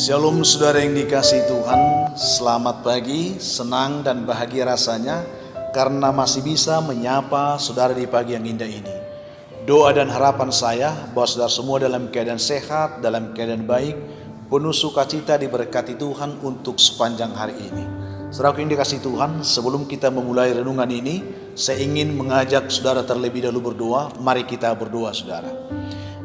Shalom saudara yang dikasihi Tuhan, selamat pagi, senang dan bahagia rasanya karena masih bisa menyapa saudara di pagi yang indah ini. Doa dan harapan saya bahwa saudara semua dalam keadaan sehat, dalam keadaan baik, penuh sukacita diberkati Tuhan untuk sepanjang hari ini. Saudara yang dikasihi Tuhan, sebelum kita memulai renungan ini, saya ingin mengajak saudara terlebih dahulu berdoa. Mari kita berdoa saudara.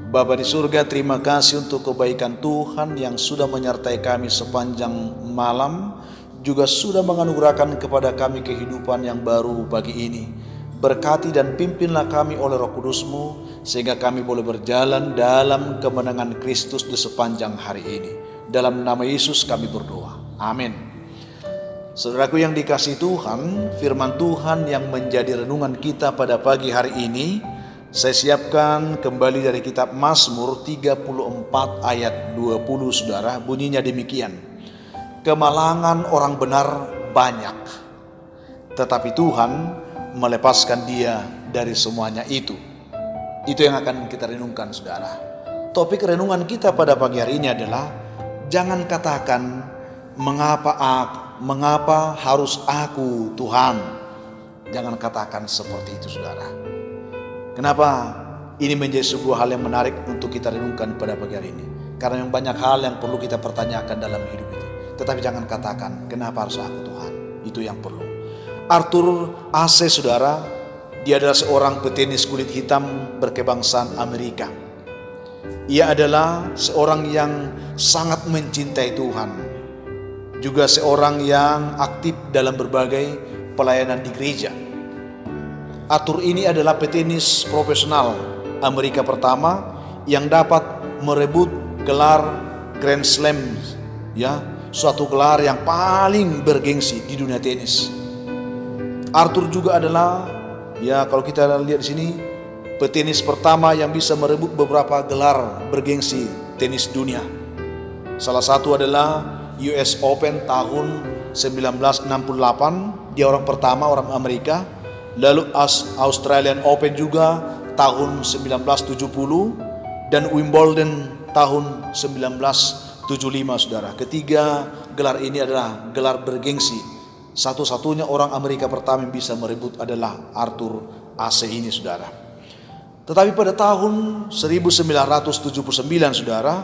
Bapa di surga, terima kasih untuk kebaikan Tuhan yang sudah menyertai kami sepanjang malam, juga sudah menganugerahkan kepada kami kehidupan yang baru pagi ini. Berkati dan pimpinlah kami oleh Roh Kudus-Mu, sehingga kami boleh berjalan dalam kemenangan Kristus di sepanjang hari ini. Dalam nama Yesus kami berdoa. Amin. Saudaraku yang dikasihi Tuhan, firman Tuhan yang menjadi renungan kita pada pagi hari ini, saya siapkan kembali dari kitab Mazmur 34 ayat 20 saudara. Bunyinya demikian. Kemalangan orang benar banyak, tetapi Tuhan melepaskan dia dari semuanya itu. Itu yang akan kita renungkan saudara. Topik renungan kita pada pagi hari ini adalah jangan katakan mengapa harus aku Tuhan. Jangan katakan seperti itu saudara. Kenapa ini menjadi sebuah hal yang menarik untuk kita renungkan pada pagi hari ini? Karena yang banyak hal yang perlu kita pertanyakan dalam hidup ini. Tetapi jangan katakan, kenapa harus aku Tuhan? Itu yang perlu. Arthur Ashe saudara, dia adalah seorang petenis kulit hitam berkebangsaan Amerika. Ia adalah seorang yang sangat mencintai Tuhan. Juga seorang yang aktif dalam berbagai pelayanan di gereja. Arthur ini adalah petenis profesional Amerika pertama yang dapat merebut gelar Grand Slam, ya, suatu gelar yang paling bergengsi di dunia tenis. Arthur juga adalah, ya kalau kita lihat di sini, petenis pertama yang bisa merebut beberapa gelar bergengsi tenis dunia. Salah satu adalah US Open tahun 1968, dia orang pertama orang Amerika. Lalu Australian Open juga tahun 1970 dan Wimbledon tahun 1975 saudara. Ketiga gelar ini adalah gelar bergengsi. Satu-satunya orang Amerika pertama yang bisa merebut adalah Arthur Ashe ini saudara. Tetapi pada tahun 1979 saudara,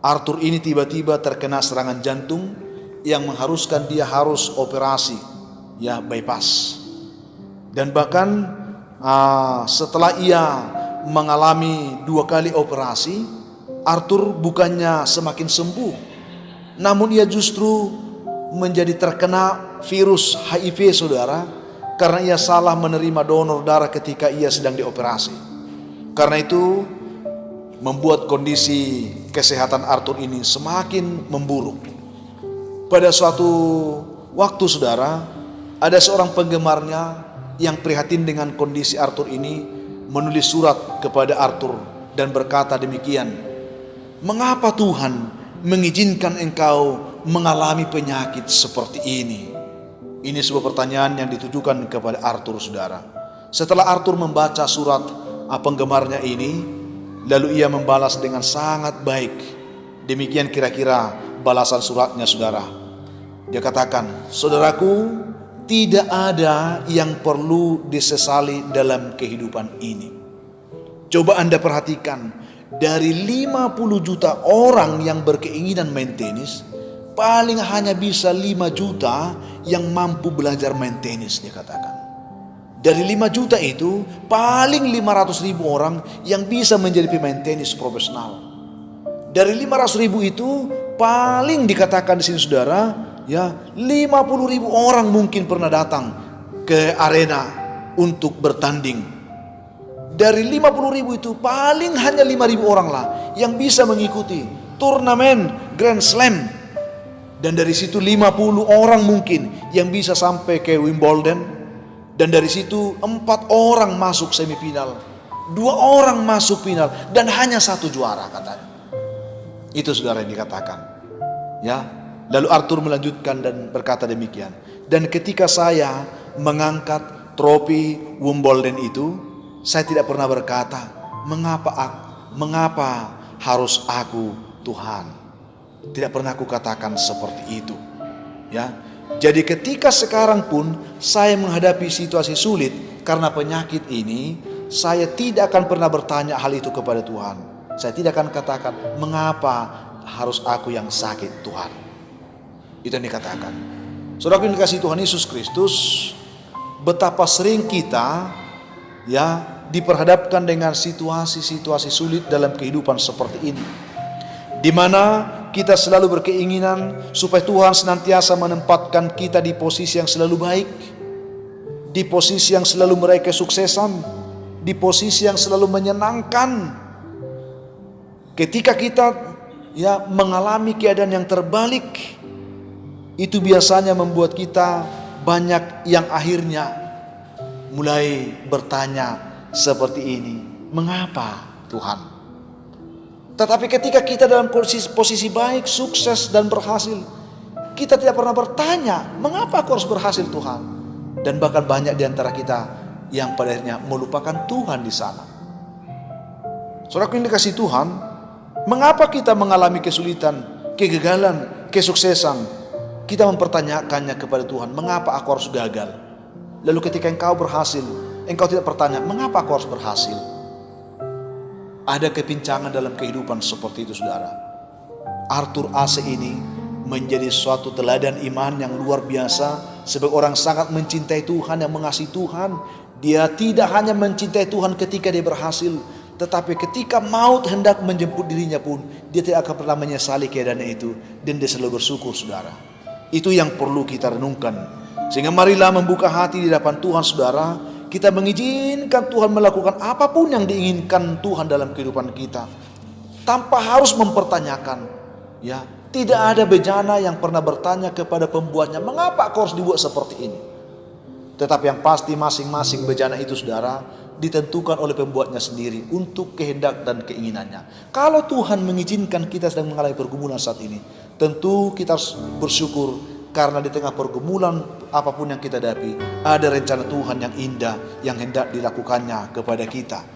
Arthur ini tiba-tiba terkena serangan jantung yang mengharuskan dia harus operasi, ya, bypass. Dan bahkan setelah ia mengalami 2 kali operasi, Arthur bukannya semakin sembuh, namun ia justru menjadi terkena virus HIV saudara, karena ia salah menerima donor darah ketika ia sedang dioperasi. Karena itu membuat kondisi kesehatan Arthur ini semakin memburuk. Pada suatu waktu saudara, ada seorang penggemarnya yang prihatin dengan kondisi Arthur ini menulis surat kepada Arthur dan berkata demikian, mengapa Tuhan mengizinkan engkau mengalami penyakit seperti ini? Ini sebuah pertanyaan yang ditujukan kepada Arthur saudara. Setelah Arthur membaca surat penggemarnya ini, lalu ia membalas dengan sangat baik. Demikian kira-kira balasan suratnya saudara. Dia katakan, saudaraku, tidak ada yang perlu disesali dalam kehidupan ini. Coba Anda perhatikan, dari 50 juta orang yang berkeinginan main tenis, paling hanya bisa 5 juta yang mampu belajar main tenis, dia katakan. Dari 5 juta itu, paling 500 ribu orang yang bisa menjadi pemain tenis profesional. Dari 500 ribu itu, paling dikatakan di sini saudara, ya, 50 ribu orang mungkin pernah datang ke arena untuk bertanding. Dari 50 ribu itu paling hanya 5 ribu orang lah yang bisa mengikuti turnamen Grand Slam. Dan dari situ 50 orang mungkin yang bisa sampai ke Wimbledon. Dan dari situ 4 orang masuk semifinal, 2 orang masuk final, dan hanya 1 juara katanya. Itu saudara yang dikatakan, ya. Lalu Arthur melanjutkan dan berkata demikian. Dan ketika saya mengangkat trofi Wimbledon itu, saya tidak pernah berkata, mengapa harus aku Tuhan? Tidak pernah aku katakan seperti itu. Ya. Jadi ketika sekarang pun saya menghadapi situasi sulit karena penyakit ini, saya tidak akan pernah bertanya hal itu kepada Tuhan. Saya tidak akan katakan, mengapa harus aku yang sakit Tuhan. Itu yang dikatakan. Saudaraku yang dikasihi Tuhan Yesus Kristus, betapa sering kita diperhadapkan dengan situasi-situasi sulit dalam kehidupan seperti ini, di mana kita selalu berkeinginan supaya Tuhan senantiasa menempatkan kita di posisi yang selalu baik, di posisi yang selalu meraih kesuksesan, di posisi yang selalu menyenangkan. Ketika kita mengalami keadaan yang terbalik, itu biasanya membuat kita banyak yang akhirnya mulai bertanya seperti ini, mengapa Tuhan? Tetapi ketika kita dalam posisi baik, sukses dan berhasil, kita tidak pernah bertanya, mengapa aku harus berhasil Tuhan? Dan bahkan banyak di antara kita yang pada akhirnya melupakan Tuhan di sana. Saudaraku yang dikasihi Tuhan, mengapa kita mengalami kesulitan, kegagalan, kesuksesan? Kita mempertanyakannya kepada Tuhan, mengapa aku harus gagal? Lalu ketika engkau berhasil, engkau tidak bertanya, mengapa aku harus berhasil? Ada kepincangan dalam kehidupan seperti itu, saudara. Arthur Ase ini menjadi suatu teladan iman yang luar biasa. Sebagai orang sangat mencintai Tuhan, yang mengasihi Tuhan. Dia tidak hanya mencintai Tuhan ketika dia berhasil, tetapi ketika maut hendak menjemput dirinya pun, dia tidak akan pernah menyesali keadaan itu. Dan dia selalu bersyukur, saudara. Itu yang perlu kita renungkan. Sehingga marilah membuka hati di hadapan Tuhan, saudara. Kita mengizinkan Tuhan melakukan apapun yang diinginkan Tuhan dalam kehidupan kita, tanpa harus mempertanyakan. Tidak ada bejana yang pernah bertanya kepada pembuatnya, mengapa kau harus dibuat seperti ini? Tetapi yang pasti masing-masing bejana itu, saudara, ditentukan oleh pembuatnya sendiri untuk kehendak dan keinginannya. Kalau Tuhan mengizinkan kita sedang mengalami pergumulan saat ini, tentu kita harus bersyukur. Karena di tengah pergumulan apapun yang kita hadapi, ada rencana Tuhan yang indah yang hendak dilakukannya kepada kita.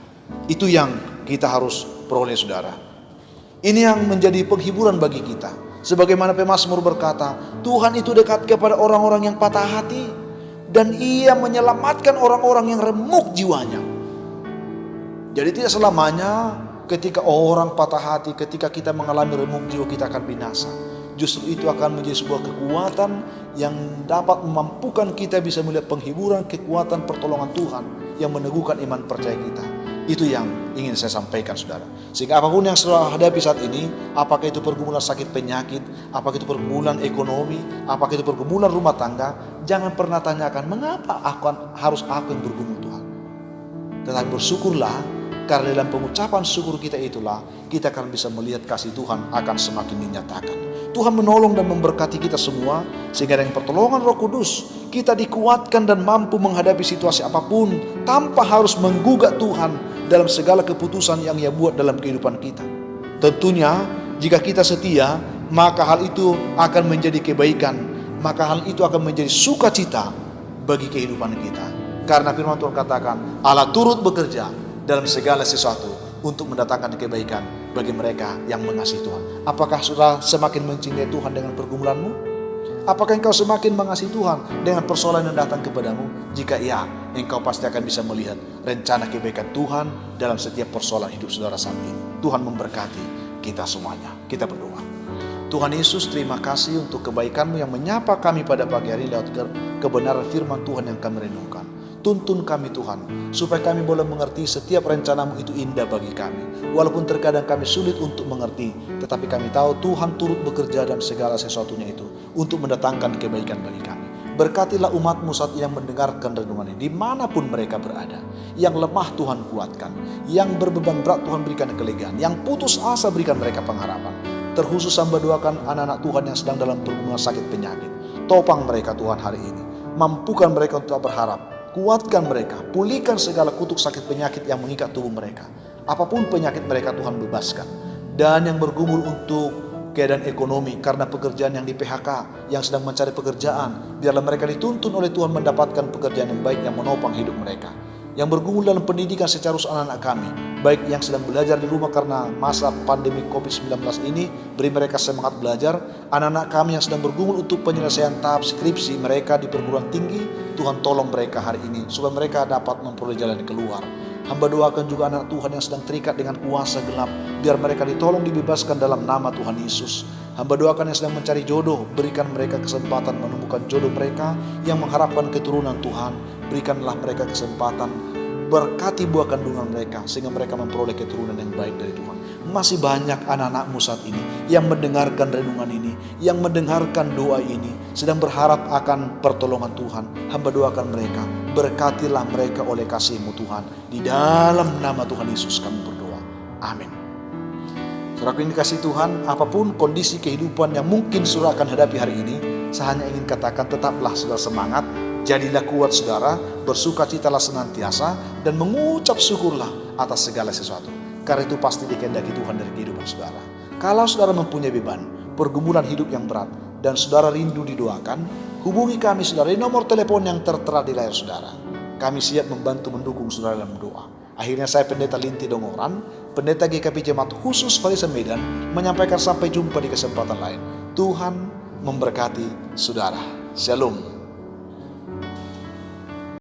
Itu yang kita harus peroleh, saudara. Ini yang menjadi penghiburan bagi kita. Sebagaimana pemazmur berkata, Tuhan itu dekat kepada orang-orang yang patah hati, dan Ia menyelamatkan orang-orang yang remuk jiwanya. Jadi tidak selamanya ketika orang patah hati, ketika kita mengalami remuk jiwa, kita akan binasa. Justru itu akan menjadi sebuah kekuatan yang dapat memampukan kita bisa melihat penghiburan, kekuatan, pertolongan Tuhan yang meneguhkan iman percaya kita. Itu yang ingin saya sampaikan, saudara. Sehingga apapun yang saudara hadapi saat ini, apakah itu pergumulan sakit penyakit, apakah itu pergumulan ekonomi, apakah itu pergumulan rumah tangga, jangan pernah tanyakan, mengapa harus aku yang bergumul Tuhan? Tetapi bersyukurlah, karena dalam pengucapan syukur kita itulah kita akan bisa melihat kasih Tuhan akan semakin dinyatakan. Tuhan menolong dan memberkati kita semua, sehingga dengan pertolongan Roh Kudus kita dikuatkan dan mampu menghadapi situasi apapun tanpa harus menggugat Tuhan dalam segala keputusan yang Ia buat dalam kehidupan kita. Tentunya jika kita setia, maka hal itu akan menjadi kebaikan, maka hal itu akan menjadi sukacita bagi kehidupan kita. Karena firman Tuhan katakan, Allah turut bekerja dalam segala sesuatu untuk mendatangkan kebaikan bagi mereka yang mengasihi Tuhan. Apakah saudara semakin mencintai Tuhan dengan pergumulanmu? Apakah engkau semakin mengasihi Tuhan dengan persoalan yang datang kepadamu? Jika iya, engkau pasti akan bisa melihat rencana kebaikan Tuhan dalam setiap persoalan hidup saudara saat ini. Tuhan memberkati kita semuanya. Kita berdoa. Tuhan Yesus, terima kasih untuk kebaikan-Mu yang menyapa kami pada pagi hari lewat kebenaran firman Tuhan yang kami renungkan. Tuntun kami Tuhan, supaya kami boleh mengerti setiap rencana-Mu itu indah bagi kami. Walaupun terkadang kami sulit untuk mengerti, tetapi kami tahu Tuhan turut bekerja dalam segala sesuatunya itu untuk mendatangkan kebaikan bagi kami. Berkatilah umat-Mu saat yang mendengarkan renungan ini, dimanapun mereka berada. Yang lemah Tuhan kuatkan, yang berbeban berat Tuhan berikan kelegaan, yang putus asa berikan mereka pengharapan. Terkhusus hamba doakan anak-anak Tuhan yang sedang dalam pergumulan sakit penyakit. Topang mereka Tuhan hari ini, mampukan mereka untuk berharap. Kuatkan mereka, pulihkan segala kutuk sakit penyakit yang mengikat tubuh mereka. Apapun penyakit mereka Tuhan bebaskan. Dan yang bergumul untuk keadaan ekonomi karena pekerjaan yang di PHK, yang sedang mencari pekerjaan, biarlah mereka dituntun oleh Tuhan mendapatkan pekerjaan yang baik yang menopang hidup mereka. yang bergumul dalam pendidikan secara khusus anak-anak kami, baik yang sedang belajar di rumah karena masa pandemi COVID-19 ini, beri mereka semangat belajar. Anak-anak kami yang sedang bergumul untuk penyelesaian tahap skripsi mereka di perguruan tinggi, Tuhan tolong mereka hari ini supaya mereka dapat memperoleh jalan keluar. Hamba doakan juga anak Tuhan yang sedang terikat dengan kuasa gelap, biar mereka ditolong dibebaskan dalam nama Tuhan Yesus. Hamba doakan yang sedang mencari jodoh, berikan mereka kesempatan menemukan jodoh mereka yang mengharapkan keturunan Tuhan. Berikanlah mereka kesempatan, berkati buah kandungan mereka sehingga mereka memperoleh keturunan yang baik dari Tuhan. Masih banyak anak-anakmu saat ini yang mendengarkan renungan ini, yang mendengarkan doa ini, sedang berharap akan pertolongan Tuhan. Hamba doakan mereka, berkatilah mereka oleh kasih-Mu Tuhan. Di dalam nama Tuhan Yesus kami berdoa. Amin. Saudaraku yang dikasihi Tuhan, apapun kondisi kehidupan yang mungkin saudara akan hadapi hari ini, saya hanya ingin katakan tetaplah saudara semangat, jadilah kuat saudara, bersukacitalah senantiasa, dan mengucap syukurlah atas segala sesuatu. Karena itu pasti dikehendaki Tuhan dari kehidupan saudara. Kalau saudara mempunyai beban, pergumulan hidup yang berat, dan saudara rindu didoakan, hubungi kami saudara di nomor telepon yang tertera di layar saudara. Kami siap membantu mendukung saudara dalam doa. Akhirnya saya Pendeta Linti Dongoran, Pendeta GKP Jemaat Khusus Valesan Medan, menyampaikan sampai jumpa di kesempatan lain. Tuhan memberkati saudara. Shalom.